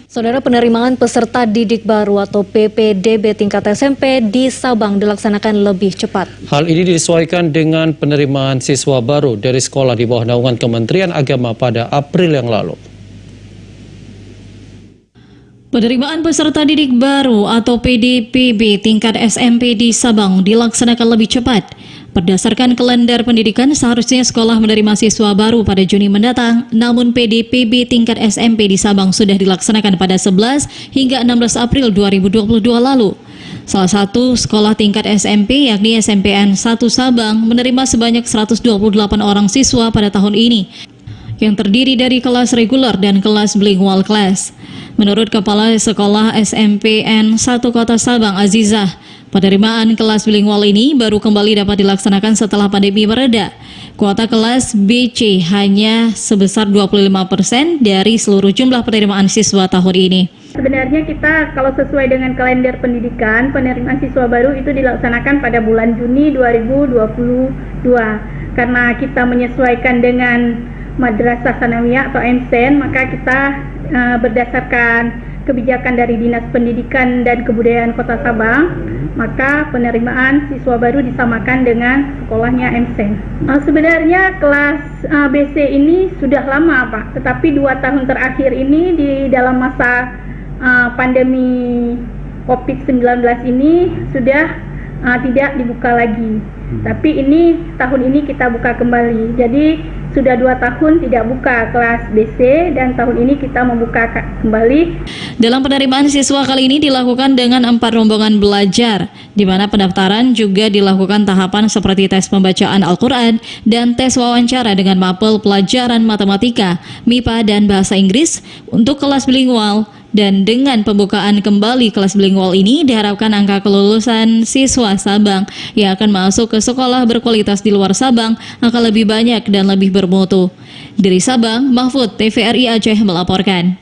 Saudara, penerimaan peserta didik baru atau PPDB tingkat SMP di Sabang dilaksanakan lebih cepat. Hal ini disesuaikan dengan penerimaan siswa baru dari sekolah di bawah naungan Kementerian Agama pada April yang lalu. Penerimaan peserta didik baru atau PDPB tingkat SMP di Sabang dilaksanakan lebih cepat. Berdasarkan kalender pendidikan, seharusnya sekolah menerima siswa baru pada Juni mendatang, namun PDPB tingkat SMP di Sabang sudah dilaksanakan pada 11 hingga 16 April 2022 lalu. Salah satu sekolah tingkat SMP yakni SMPN 1 Sabang menerima sebanyak 128 orang siswa pada tahun ini, yang terdiri dari kelas reguler dan kelas bilingual class. Menurut Kepala Sekolah SMPN 1 Kota Sabang, Azizah, penerimaan kelas bilingual ini baru kembali dapat dilaksanakan setelah pandemi mereda. Kuota kelas BC hanya sebesar 25% dari seluruh jumlah penerimaan siswa tahun ini. Sebenarnya kita kalau sesuai dengan kalender pendidikan, penerimaan siswa baru itu dilaksanakan pada bulan Juni 2022. Karena kita menyesuaikan dengan Madrasah Sanawiyah atau MSen, maka kita berdasarkan kebijakan dari Dinas Pendidikan dan Kebudayaan Kota Sabang, maka penerimaan siswa baru disamakan dengan sekolahnya MSen. Sebenarnya kelas BC ini sudah lama Pak, tetapi 2 tahun terakhir ini di dalam masa pandemi COVID-19 ini sudah tidak dibuka lagi. Tapi ini tahun ini kita buka kembali. Jadi sudah 2 tahun tidak buka kelas BC dan tahun ini kita membuka kembali. Dalam penerimaan siswa kali ini dilakukan dengan 4 rombongan belajar, di mana pendaftaran juga dilakukan tahapan seperti tes pembacaan Al-Quran dan tes wawancara dengan mapel pelajaran matematika, MIPA dan bahasa Inggris untuk kelas bilingual. Dan dengan pembukaan kembali kelas bilingual ini diharapkan angka kelulusan siswa Sabang yang akan masuk ke sekolah berkualitas di luar Sabang akan lebih banyak dan lebih bermutu. Dari Sabang, Mahfud, TVRI Aceh melaporkan.